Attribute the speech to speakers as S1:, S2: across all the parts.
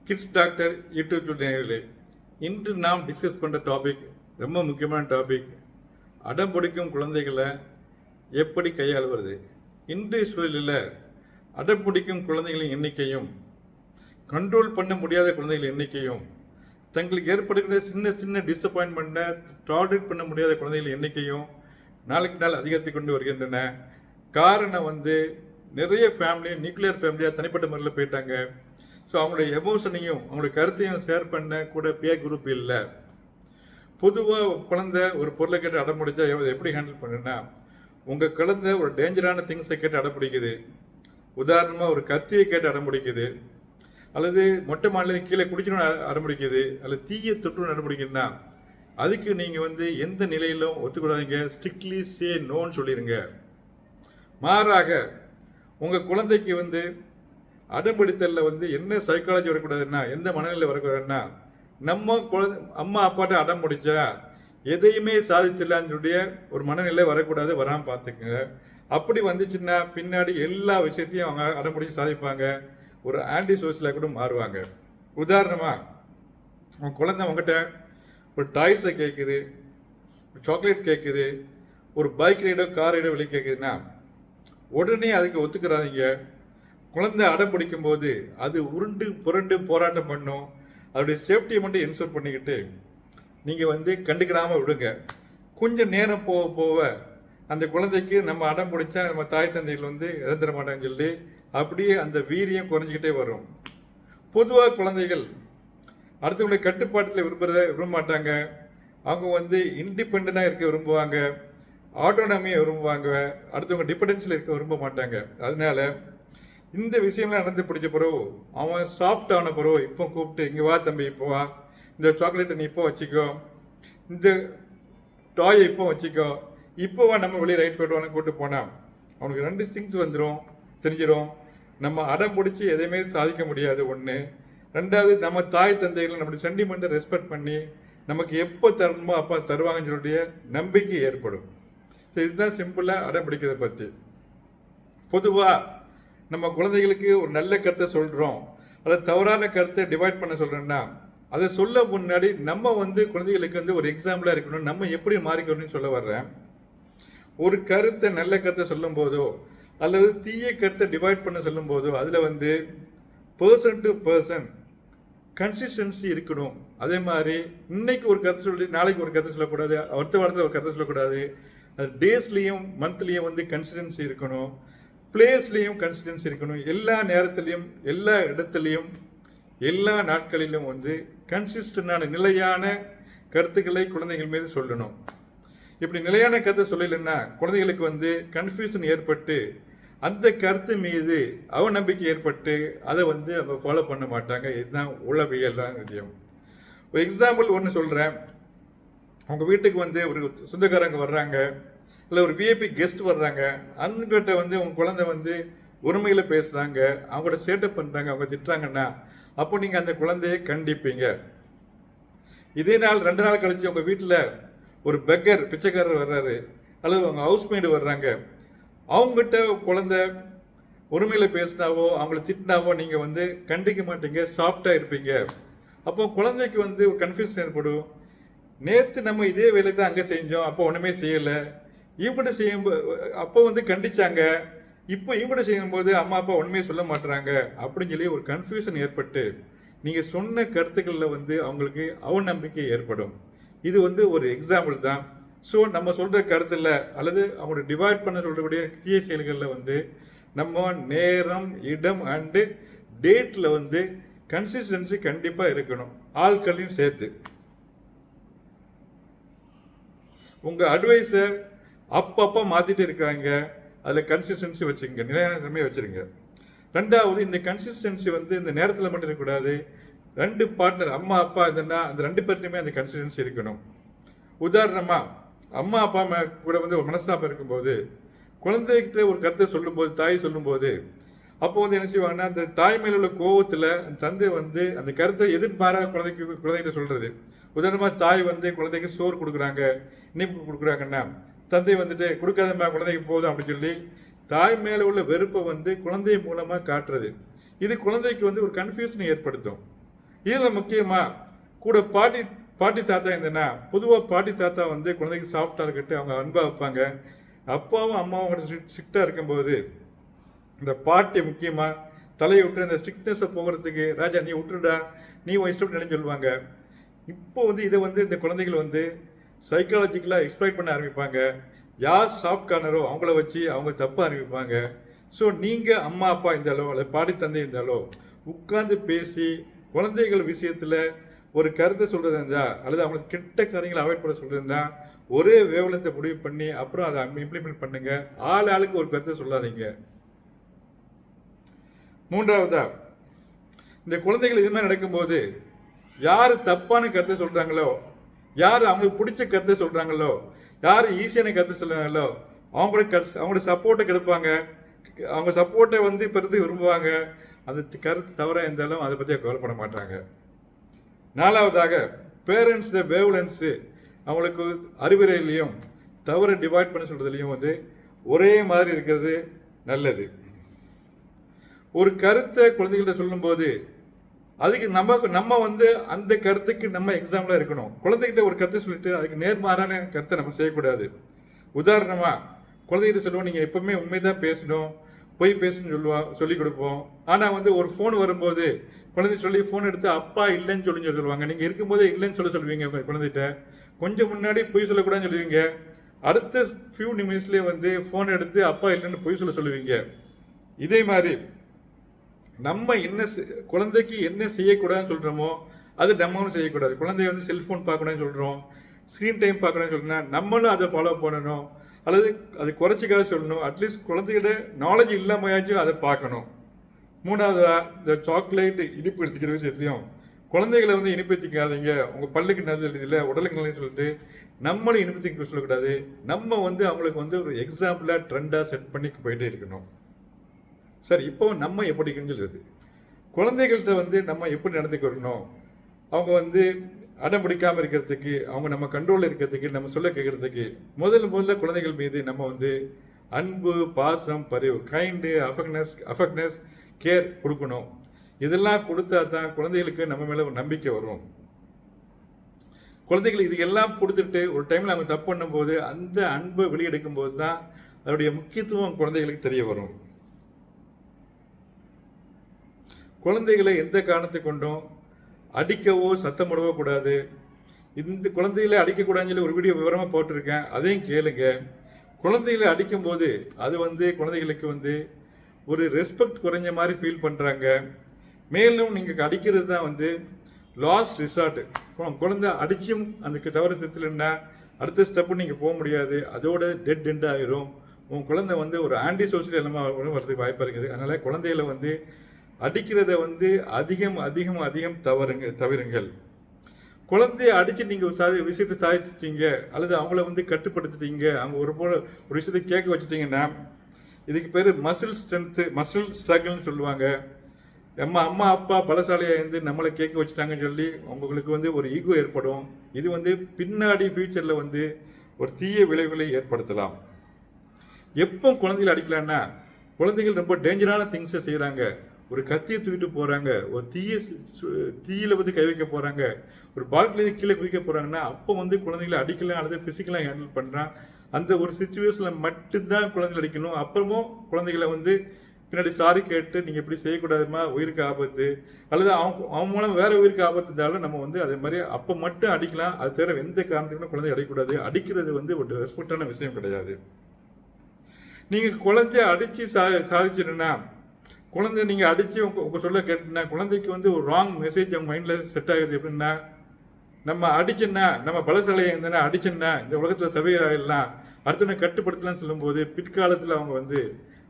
S1: Kids doctor YouTube நேயர்களே, இன்று நாம் டிஸ்கஸ் பண்ணுற டாபிக் ரொம்ப முக்கியமான டாபிக். அடம் பிடிக்கும் குழந்தைகளை எப்படி கையாளுவது? இன்றைய சூழலில் அடம் பிடிக்கும் குழந்தைகளின் எண்ணிக்கையும் கண்ட்ரோல் பண்ண முடியாத குழந்தைகளின் எண்ணிக்கையும் தங்களுக்கு ஏற்படுகிற சின்ன சின்ன டிசப்பாயின்மெண்ட்டை டாலரேட் பண்ண முடியாத குழந்தைகளின் எண்ணிக்கையும் நாளுக்கு நாள் அதிகரித்து கொண்டு வருகின்றன. காரணம் நிறைய ஃபேமிலி நியூக்ளியர் ஃபேமிலியாக தனிப்பட்ட முறையில் போயிட்டாங்க. ஸோ அவங்களுடைய எமோஷனையும் அவங்களுடைய கருத்தையும் ஷேர் பண்ண கூட பியர் குரூப் இல்லை. பொதுவாக குழந்தை ஒரு பொருளை கேட்டு அடம் முடிச்சா எப்படி ஹேண்டில் பண்ணுன்னா, உங்கள் குழந்தை ஒரு டேஞ்சரான திங்ஸை கேட்டு அடம் பிடிக்குது, உதாரணமாக ஒரு கத்தியை கேட்டு அடம் பிடிக்குது, அல்லது மொட்டை மாநில கீழே குடிக்கணும்னு அடம் பிடிக்குது, அல்லது தீயை தொற்றுன்னு அடம் பிடிக்குதுன்னா அதுக்கு நீங்கள் எந்த நிலையிலும் ஒத்துக்கூடாதீங்க. ஸ்ட்ரிக்ட்லி சே நோன்னு சொல்லிடுங்க. மாறாக உங்கள் குழந்தைக்கு அடம்பிடித்தலில் என்ன சைக்காலஜி வரக்கூடாதுன்னா, எந்த மனநிலை வரக்கூடாதுன்னா, நம்ம அம்மா அப்பாட்ட அடம் முடிச்சா எதையுமே சாதிச்சிடலான்னு ஒரு மனநிலை வரக்கூடாது, வராமல் பார்த்துக்குங்க. அப்படி வந்துச்சுன்னா பின்னாடி எல்லா விஷயத்தையும் அவங்க அடம் முடிச்சு சாதிப்பாங்க, ஒரு ஆன்டி சோஷியலாக கூட மாறுவாங்க. உதாரணமாக உங்கள் குழந்தை உங்ககிட்ட ஒரு டாய்ஸை கேட்குது, ஒரு சாக்லேட் கேட்குது, ஒரு பைக் ரைடோ கார் ரைடோ வெளியே கேட்குதுன்னா உடனே அதுக்கு ஒத்துக்கிறாதீங்க. குழந்தை அடம் பிடிக்கும் போது அது உருண்டு புரண்டு போராட்டம் பண்ணும். அதோடைய சேஃப்டியை மட்டும் என்ஷூர் பண்ணிக்கிட்டு நீங்கள் கண்டுக்கிறாமல் விடுங்க. கொஞ்சம் நேரம் போக போக அந்த குழந்தைக்கு நம்ம அடம் பிடிச்சா நம்ம தாய் தந்தைகள் இழந்துட மாட்டாங்கன்னு சொல்லி அப்படியே அந்த வீரியம் குறைஞ்சிக்கிட்டே வரும். பொதுவாக குழந்தைகள் அடுத்தவங்களுடைய கட்டுப்பாட்டில் விரும்ப மாட்டாங்க. அவங்க இண்டிபெண்டாக இருக்க விரும்புவாங்க, ஆட்டோனமியை விரும்புவாங்க, அடுத்தவங்க டிபெண்டன்ஸில் இருக்க விரும்ப மாட்டாங்க. அதனால இந்த விஷயம்லாம் நடந்து பிடிச்ச பிறகு அவன் சாஃப்ட் ஆன பிறகு இப்போ கூப்பிட்டு, இங்கே வா தம்பி, இப்போ வா, இந்த சாக்லேட்டை நீ இப்போ வச்சுக்கோ, இந்த டாயை இப்போ வச்சுக்கோ, இப்போ வா நம்ம வெளியே ரைட் போய்ட்டு கூப்பிட்டு போனால் அவனுக்கு ரெண்டு திங்ஸ் தெரிஞ்சிடும். நம்ம அடம் பிடிச்சி எதையுமே சாதிக்க முடியாது ஒன்று. ரெண்டாவது, நம்ம தாய் தந்தைகளை நம்மளுடைய சென்டிமெண்ட்டை ரெஸ்பெக்ட் பண்ணி நமக்கு எப்போ தரணுமோ அப்போ தருவாங்கன்னு சொல்லிய நம்பிக்கை ஏற்படும். ஸோ இதுதான் சிம்பிளாக அடம் பிடிக்கிறத பற்றி. பொதுவாக நம்ம குழந்தைகளுக்கு ஒரு நல்ல கருத்தை சொல்கிறோம், அதை தவறான கருத்தை டிவைட் பண்ண சொல்கிறோன்னா அதை சொல்ல முன்னாடி நம்ம குழந்தைகளுக்கு ஒரு எக்ஸாம்பிளாக இருக்கணும். நம்ம எப்படி மாறிக்கணும்னு சொல்ல வர்றேன். ஒரு கருத்தை நல்ல கருத்தை சொல்லும் போதோ அல்லது தீய கருத்தை டிவைட் பண்ண சொல்லும் போதோ அதில் பர்சன் டு பர்சன் கன்சிஸ்டன்சி இருக்கணும். அதே மாதிரி இன்னைக்கு ஒரு கருத்து சொல்லி நாளைக்கு ஒரு கருத்தை சொல்லக்கூடாது, அடுத்த வாரத்தில் ஒரு கருத்தை சொல்லக்கூடாது. அது டேஸ்லேயும் மந்த்லேயும் கன்சிஸ்டன்சி இருக்கணும், பிளேஸ்லேயும் கன்சிஸ்டன்சி இருக்கணும். எல்லா நேரத்துலையும் எல்லா இடத்துலையும் எல்லா நாட்களிலும் கன்சிஸ்டன்டான நிலையான கருத்துக்களை குழந்தைகள் மீது சொல்லணும். இப்படி நிலையான கருத்தை சொல்லலைன்னா குழந்தைகளுக்கு கன்ஃபியூஷன் ஏற்பட்டு அந்த கருத்து மீது அவநம்பிக்கை ஏற்பட்டு அதை அவங்க ஃபாலோ பண்ண மாட்டாங்க. இதுதான் உளவியல் விஷயம். ஒரு எக்ஸாம்பிள் ஒன்று சொல்கிறேன். அவங்க வீட்டுக்கு ஒரு சொந்தக்காரங்க வர்றாங்க, இல்லை ஒரு விஐபி கெஸ்ட் வர்றாங்க. அங்கிட்ட உங்கள் குழந்தை உரிமையில் பேசுகிறாங்க, அவங்களோட சேட்டப் பண்ணுறாங்க, அவங்க திட்டுறாங்கன்னா அப்போ நீங்கள் அந்த குழந்தையை கண்டிப்பீங்க. இதே நாள் 2 நாள் கழித்து உங்கள் வீட்டில் ஒரு பெக்கர் பிச்சைக்காரர் வர்றாரு, அல்லது அவங்க ஹவுஸ்மேடு வர்றாங்க, அவங்ககிட்ட குழந்தை உரிமையில் பேசினாவோ அவங்கள திட்டினாவோ நீங்கள் கண்டிக்க மாட்டீங்க, சாஃப்டாக இருப்பீங்க. அப்போ குழந்தைக்கு ஒரு கன்ஃபியூஷன் ஏற்படும். நேற்று நம்ம இதே வேலை தான் அங்கே செஞ்சோம், அப்போ ஒன்றுமே செய்யலை, இவங்ககிட்ட செய்யும்போது அப்போ கண்டிச்சாங்க, இப்போ இவங்ககிட்ட செய்யும்போது அம்மா அப்பா ஒன்றுமே சொல்ல மாட்டுறாங்க அப்படின்னு சொல்லி ஒரு கன்ஃபியூஷன் ஏற்பட்டு நீங்கள் சொன்ன கருத்துக்களில் அவங்களுக்கு அவநம்பிக்கை ஏற்படும். இது ஒரு எக்ஸாம்பிள் தான். ஸோ நம்ம சொல்கிற கருத்தில் அல்லது அவங்களோட டிவைட் பண்ண சொல்கிறக்கூடிய தீய செயல்களில் நம்ம நேரம் இடம் அண்டு டேட்டில் கன்சிஸ்டன்சி கண்டிப்பாக இருக்கணும், ஆட்களையும் சேர்த்து. உங்கள் அட்வைஸை அப்பப்போ மாற்றிட்டு இருக்காங்க, அதில் கன்சிஸ்டன்சி வச்சுங்க, நிலையான தன்மையை வச்சுருங்க. ரெண்டாவது, இந்த கன்சிஸ்டன்சி இந்த நேரத்தில் மட்டும் இருக்கக்கூடாது. 2 பார்ட்னர் அம்மா அப்பா இருந்ததுன்னா அந்த 2 பேர்லையுமே அந்த கன்சிஸ்டன்சி இருக்கணும். உதாரணமாக அம்மா அப்பா கூட ஒரு மனஸ்தாபம் இருக்கும்போது குழந்தைகிட்ட ஒரு கருத்தை சொல்லும்போது, தாய் சொல்லும்போது அப்போ என்ன செய்வாங்கன்னா, அந்த தாய் மேல உள்ள கோபத்தில் தந்தை அந்த கருத்தை எதிர்பாராத குழந்தைகிட்ட சொல்கிறது. உதாரணமாக தாய் குழந்தைக்கு சோறு கொடுக்குறாங்க, இனிப்பு கொடுக்குறாங்கன்னா தந்தை கொடுக்காதம்மா குழந்தைக்கு போதும் அப்படின்னு சொல்லி தாய் மேலே உள்ள வெறுப்பை குழந்தை மூலமாக காட்டுறது. இது குழந்தைக்கு ஒரு கன்ஃபியூஷனை ஏற்படுத்தும். இதில் முக்கியமாக கூட பாட்டி தாத்தா இருந்ததுன்னா, பொதுவாக பாட்டி தாத்தா வந்து குழந்தைக்கு சாஃப்டாக இருக்கட்டு அவங்க அன்பாக வைப்பாங்க. அப்பாவும் அம்மாவும் ஸ்ட்ரிக்டாக இருக்கும்போது இந்த பாட்டி முக்கியமாக தலையை விட்டு அந்த ஸ்ட்ரிக்ட்னஸை போகிறதுக்கு, ராஜா நீ விட்டுருடா, நீ உன் இஷ்டம் சொல்லுவாங்க. இப்போ வந்து இதை வந்து இந்த குழந்தைகள் வந்து சைக்காலஜிக்கலாக எக்ஸ்ப்ளாய்ட் பண்ண ஆரம்பிப்பாங்க. யார் சாஃப்ட் கார்னரோ அவங்கள வச்சு அவங்க தப்ப ஆரம்பிப்பாங்க. ஸோ நீங்கள் அம்மா அப்பா இருந்தாலோ அல்லது பாட்டி தந்தை இருந்தாலோ உட்கார்ந்து பேசி குழந்தைகள் விஷயத்தில் ஒரு கருத்தை சொல்கிறது இருந்தால் அல்லது அவங்களுக்கு கெட்ட காரியங்களை அவாய்ட் பண்ண சொல்கிறதுனா ஒரே வேவலத்தை முடிவு பண்ணி அப்புறம் அதை இம்ப்ளிமெண்ட் பண்ணுங்க. ஆளுக்கு ஒரு கருத்தை சொல்லாதீங்க. மூன்றாவதா, இந்த குழந்தைகள் இது மாதிரி நடக்கும்போது யார் தப்பான கருத்தை சொல்கிறாங்களோ, யார் அவங்களுக்கு பிடிச்ச கருத்தை சொல்கிறாங்களோ, யார் ஈஸியான கருத்தை சொல்கிறாங்களோ அவங்களோட சப்போர்ட்டை கெடுப்பாங்க. அவங்க சப்போர்ட்டை வந்து பெறுது விரும்புவாங்க. அந்த கருத்து தவறாக இருந்தாலும் அதை பற்றி கவலைப்பட மாட்டாங்க. நாலாவதாக, பேரண்ட்ஸோட வேவ்லென்ஸு அவங்களுக்கு அறிவுரையிலையும் தவறை டிவைட் பண்ண சொல்கிறதுலையும் வந்து ஒரே மாதிரி இருக்கிறது நல்லது. ஒரு கருத்தை குழந்தைகள்கிட்ட சொல்லும்போது அதுக்கு நம்ம வந்து அந்த கருத்துக்கு நம்ம எக்ஸாம்பிளாக இருக்கணும். குழந்தைகிட்ட ஒரு கருத்தை சொல்லிட்டு அதுக்கு நேர்மாறான கருத்தை நம்ம செய்யக்கூடாது. உதாரணமாக குழந்தைகிட்ட சொல்லுவோம், நீங்கள் எப்பவுமே உண்மைதான் பேசணும், பொய் பேசணும்னு சொல்லிக் கொடுப்போம். ஆனால் வந்து ஒரு ஃபோன் வரும்போது குழந்தை சொல்லி ஃபோன் எடுத்து அப்பா இல்லைன்னு சொல்லுவாங்க. நீங்கள் இருக்கும்போதே இல்லைன்னு சொல்லுவீங்க குழந்தைகிட்ட. கொஞ்சம் முன்னாடி பொய் சொல்லக்கூடாதுன்னு சொல்லுவீங்க. அடுத்த ஃபியூ நிமிஷத்துலேயே வந்து ஃபோன் எடுத்து அப்பா இல்லைன்னு பொய் சொல்லுவீங்க. இதே மாதிரி நம்ம குழந்தைக்கு என்ன செய்யக்கூடாதுன்னு சொல்கிறோமோ அது நம்மளும் செய்யக்கூடாது. குழந்தைய வந்து செல்ஃபோன் பார்க்கணும்னு சொல்கிறோம், ஸ்க்ரீன் டைம் பார்க்கணும்னு சொல்கிறோம்னா நம்மளும் அதை ஃபாலோ பண்ணணும். அல்லது அது குறைச்சிக்காக சொல்லணும். அட்லீஸ்ட் குழந்தைகிட்ட நாலேஜ் இல்லாமையாச்சும் அதை பார்க்கணும். மூணாவதா, இந்த சாக்லேட் இனிப்பு எடுத்துக்கிற விஷயத்துலையும் குழந்தைகளை வந்து இனிப்பு எடுத்துக்காதீங்க, உங்கள் பல்லுக்கு நல்லது இல்லை உடலுக்கு நல்லதுன்னு சொல்லிட்டு நம்மளும் இனிப்பு எடுத்துக்க சொல்லக்கூடாது. நம்ம வந்து அவங்களுக்கு வந்து ஒரு எக்ஸாம்பிளாக ட்ரெண்டாக செட் பண்ணி போயிட்டே இருக்கணும். சரி, இப்போ நம்ம எப்படி சொல்றது, குழந்தைகள்கிட்ட வந்து நம்ம எப்படி நடந்துக்கணும், அவங்க வந்து அடம் பிடிக்காமல் இருக்கிறதுக்கு, அவங்க நம்ம கண்ட்ரோலில் இருக்கிறதுக்கு, நம்ம சொல்ல கேட்கறதுக்கு முதல்ல குழந்தைகள் மீது நம்ம வந்து அன்பு, பாசம், பரிவு, கைண்டு, அஃபெக்ட்னஸ், கேர் கொடுக்கணும். இதெல்லாம் கொடுத்தா தான் குழந்தைகளுக்கு நம்ம மேலே ஒரு நம்பிக்கை வரும். குழந்தைகள் இது எல்லாம் கொடுத்துட்டு ஒரு டைமில் அவங்க தப்பு பண்ணும்போது அந்த அன்பை வெளியெடுக்கும் போது தான் அதோடைய முக்கியத்துவம் குழந்தைகளுக்கு தெரிய வரும். குழந்தைகளை எந்த காரணத்தை கொண்டும் அடிக்கவோ சத்தம் போடவோ கூடாது. இந்த குழந்தைகளை அடிக்கக்கூடாதுன்னு சொல்லி ஒரு வீடியோ விவரமாக போட்டிருக்கேன், அதையும் கேளுங்க. குழந்தைகளை அடிக்கும்போது அது வந்து குழந்தைகளுக்கு வந்து ஒரு ரெஸ்பெக்ட் குறைஞ்ச மாதிரி ஃபீல் பண்ணுறாங்க. மேலும் நீங்கள் அடிக்கிறது தான் வந்து லாஸ்ட் ரிசார்ட். குழந்தை அடிச்சும் அந்த தவறு திருத்தலைன்னா அடுத்த ஸ்டெப்பு நீங்கள் போக முடியாது, அதோட டெட் எண்ட் ஆகிரும். உங்கள் குழந்தை வந்து ஒரு ஆன்டி சோசியல் எல்லாம் வரதுக்கு வாய்ப்பாக இருக்குது. அதனால் குழந்தைகளை வந்து அடிக்கிறத வந்து அதிகம் தவிருங்கள். குழந்தைய அடிச்சு நீங்கள் விஷயத்தை சாதிச்சிட்டீங்க அல்லது அவங்கள வந்து கட்டுப்படுத்திட்டீங்க, அவங்க ஒரு விஷயத்தை கேட்க வச்சுட்டீங்கன்னா இதுக்கு பேர் மசில் ஸ்ட்ரகிள்னு சொல்லுவாங்க. அம்மா அப்பா பலசாலியாக இருந்து நம்மளை கேட்க வச்சுட்டாங்கன்னு சொல்லி உங்களுக்கு வந்து ஒரு ஈகோ ஏற்படும். இது வந்து பின்னாடி ஃபியூச்சரில் வந்து ஒரு தீய விளைவுகளை ஏற்படுத்தலாம். எப்போ குழந்தைகளை அடிக்கலான்னா, குழந்தைகள் ரொம்ப டேஞ்சரான திங்ஸை செய்கிறாங்க, ஒரு கத்தியை தூக்கிட்டு போகிறாங்க, ஒரு தீயில வந்து கை வைக்க போகிறாங்க, ஒரு பால்கனில கீழே குதிக்க போகிறாங்கன்னா அப்போ வந்து குழந்தைகளை அடிக்கலாம் அல்லது ஃபிசிக்கலாக ஹேண்டில் பண்ணுறான். அந்த ஒரு சுச்சுவேஷனில் மட்டும்தான் குழந்தைகள் அடிக்கணும். அப்புறமும் குழந்தைகளை வந்து பின்னாடி சாரி கேட்டு நீங்கள் இப்படி செய்யக்கூடாதுமா, உயிருக்கு ஆபத்து அல்லது அவன் மூலம் வேற உயிருக்கு ஆபத்து இருந்தாலும் நம்ம வந்து அதே மாதிரி அப்போ மட்டும் அடிக்கலாம். அது தவிர எந்த காரணத்துக்கும் குழந்தை அடிக்கக்கூடாது. அடிக்கிறது வந்து ஒரு ரெஸ்பெக்டான விஷயம் கிடையாது. நீங்கள் குழந்தைய அடித்து சாதிச்சிருன்னா, குழந்தை நீங்கள் அடித்து உங்கள் சொல்ல கேட்டுனா குழந்தைக்கு வந்து ஒரு ராங் மெசேஜ் அவங்க மைண்டில் செட் ஆகுது. எப்படின்னா, நம்ம அடிச்சுன்னா நம்ம பலசாலையாக இருந்தேன்னா அடிச்சுன்னா இந்த உலகத்தில் சபையாகலாம் அடுத்த கட்டுப்படுத்தலாம்னு சொல்லும்போது பிற்காலத்தில் அவங்க வந்து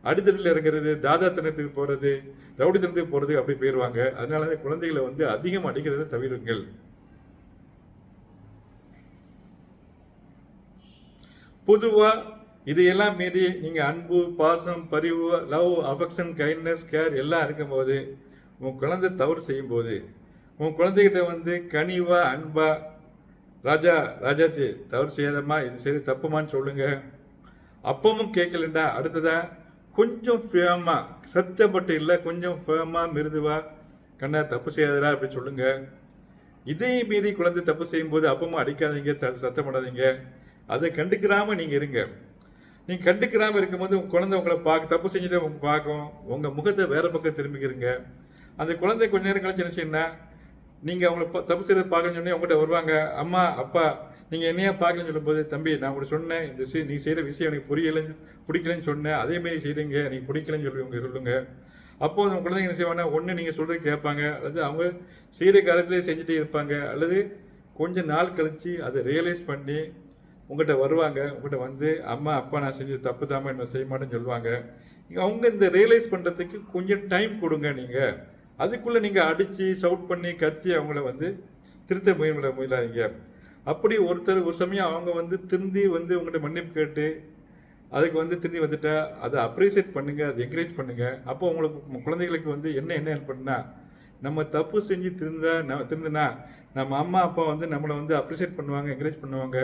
S1: அடித்தடியில் இறங்குறது, தாதாத்தனத்துக்கு போகிறது, ரவுடித்தனத்துக்கு போகிறது அப்படி போயிடுவாங்க. அதனால குழந்தைகளை வந்து அதிகம் அடிக்கிறத தவிருங்கள். பொதுவாக இதையெல்லாம் மீறி நீங்கள் அன்பு, பாசம், பரிவு, லவ், அஃபெக்ஷன், கைண்ட்னஸ், கேர் எல்லாம் இருக்கும்போது உங்கள் குழந்தை தவறு செய்யும்போது உங்கள் குழந்தைகிட்ட வந்து கனிவா அன்பா, ராஜாத்தி தவறு செய்யாதம்மா, இது சரி தப்புமான்னு சொல்லுங்க. அப்பவும் கேட்கலண்டா அடுத்ததா கொஞ்சம் ஃபேமாக சத்தப்பட்டு இல்லை, கொஞ்சம் ஃபேமாக மிருதுவா கண்ணா தப்பு செய்யாதடா அப்படின்னு சொல்லுங்க. இதையும் மீறி குழந்தை தப்பு செய்யும்போது அப்பமா அடிக்காதீங்க, சத்தம் போடாதீங்க. அதை கண்டுக்கிறாம நீங்க இருங்க. நீங்க கண்டுக்கிறாம இருக்கும்போது உங்க குழந்தை உங்களை தப்பு செஞ்சுட்டு பார்க்கும். உங்க முகத்தை வேற பக்கம் திரும்பிக்கிறீங்க. அந்த குழந்தை கொஞ்ச நேரம் கழிச்சு என்ன செய்யணும்னா, நீங்க அவங்களை தப்பு செய்யறதை பார்க்கணும்னு சொன்னே உங்கள்கிட்ட வருவாங்க. அம்மா அப்பா நீங்க என்னையா பார்க்கலன்னு சொல்லும்போது, தம்பி நான் உங்களுக்கு சொன்னேன், நீ செய்யற விஷயம் எனக்கு பிடிக்கலன்னு சொன்னேன், அதே மாதிரி செய்றீங்க, நீங்க பிடிக்கலன்னு சொல்லுங்க. அப்போ அந்த குழந்தைங்க என்ன செய்வாங்கன்னா, ஒன்று நீங்கள் சொல்கிறது கேட்பாங்க, அல்லது அவங்க செய்கிற காலத்திலே செஞ்சுட்டே இருப்பாங்க, அல்லது கொஞ்ச நாள் கழித்து அதை ரியலைஸ் பண்ணி உங்கள்கிட்ட வருவாங்க. உங்கள்கிட்ட வந்து அம்மா அப்பா நான் செஞ்ச தப்பு தாம்மா என்ன செய்ய மாட்டேன்னு சொல்லுவாங்க. அவங்க இந்த ரியலைஸ் பண்ணுறதுக்கு கொஞ்சம் டைம் கொடுங்க. நீங்கள் அதுக்குள்ளே நீங்கள் அடித்து சவுட் பண்ணி கத்தி அவங்கள வந்து திருத்த முயலாதீங்க. அப்படி ஒரு சமயம் அவங்க வந்து திருந்தி வந்து உங்கள்கிட்ட மன்னிப்பு கேட்டு அதுக்கு வந்து திரும்பி வந்துட்டா அதை அப்ரிசியேட் பண்ணுங்க, அதை என்கரேஜ் பண்ணுங்க. அப்போ உங்களுக்கு குழந்தைகளுக்கு வந்து என்ன ஹெல்ப் பண்ணுன்னா, நம்ம தப்பு செஞ்சு திருந்தினா நம்ம அம்மா அப்பா வந்து நம்மளை வந்து அப்ரிசியேட் பண்ணுவாங்க, என்கரேஜ் பண்ணுவாங்க,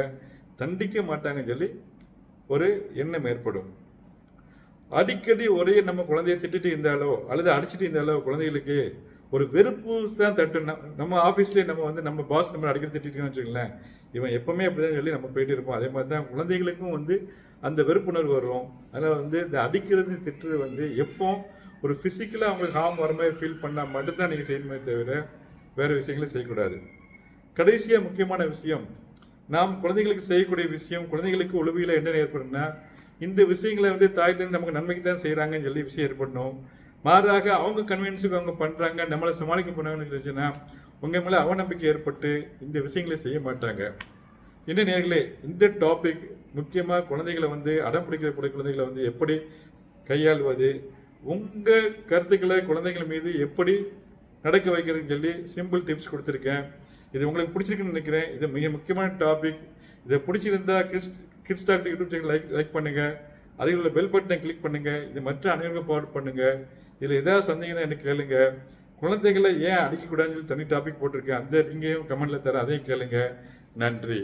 S1: தண்டிக்க மாட்டாங்கன்னு சொல்லி ஒரு எண்ணம் ஏற்படும். அடிக்கடி ஒரே நம்ம குழந்தைய திட்டிட்டு இருந்தாலோ அல்லது அடிச்சுட்டு இருந்தாலோ குழந்தைகளுக்கு ஒரு வெறுப்பு தான் தட்டும். நம்ம ஆஃபீஸ்லேயே நம்ம வந்து நம்ம பாஸ் நம்ம அடிக்கடி திட்டிருக்கோம்னு வச்சுக்கோங்களேன், இவன் எப்பவுமே அப்படிதான் சொல்லி நம்ம போயிட்டு இருப்போம். அதே மாதிரி தான் குழந்தைகளுக்கும் வந்து அந்த வெறுப்புணர்வு வரும். அதனால் வந்து இந்த அடிக்கிறது திட்டுறது வந்து எப்போ ஒரு ஃபிசிக்கலாக அவங்களுக்கு ஹார்ம் வர மாதிரி ஃபீல் பண்ணால் மட்டும்தான் நீங்கள் செய்யணுமே தவிர வேறு விஷயங்களை செய்யக்கூடாது. கடைசியாக முக்கியமான விஷயம், நாம் குழந்தைகளுக்கு செய்யக்கூடிய விஷயம், குழந்தைகளுக்கு உளவியல என்ன ஏற்படும்னா, இந்த விஷயங்களை வந்து தாய் தந்தை நமக்கு நன்மைக்கு தான் செய்கிறாங்கன்னு சொல்லி விஷயம் ஏற்படணும். மாறாக அவங்க கன்வீனியன்ஸுக்கு அவங்க பண்ணுறாங்க, நம்மளை சமாளிக்க போனாங்கன்னு இருந்துச்சுன்னா உங்கள் மேலே அவநம்பிக்கை ஏற்பட்டு இந்த விஷயங்களை செய்ய மாட்டாங்க. என்ன நேர்களே, இந்த டாபிக் முக்கியமாக குழந்தைகளை வந்து அடம் பிடிக்கக்கூடிய குழந்தைகளை வந்து எப்படி கையாள்வது, உங்கள் கருத்துக்களை குழந்தைகள் மீது எப்படி நடக்க வைக்கிறதுன்னு சொல்லி சிம்பிள் டிப்ஸ் கொடுத்துருக்கேன். இது உங்களுக்கு பிடிச்சிருக்குன்னு நினைக்கிறேன். இது மிக முக்கியமான டாபிக். இதை பிடிச்சிருந்தா Kids Talk YouTube channel like பண்ணுங்கள், அதில் உள்ள பெல் பட்டனை கிளிக் பண்ணுங்கள், இது மற்ற அனைவருக்கும் ஃபார்வர்ட் பண்ணுங்கள். இதில் ஏதாவது சந்தேகம் எனக்கு கேளுங்க. குழந்தைகளை ஏன் அடிக்கக்கூடாதுன்னு சொல்லி தனி டாபிக் போட்டிருக்கேன், அந்த நீங்களும் கமெண்ட்டில் தர அதையும் கேளுங்க. நன்றி.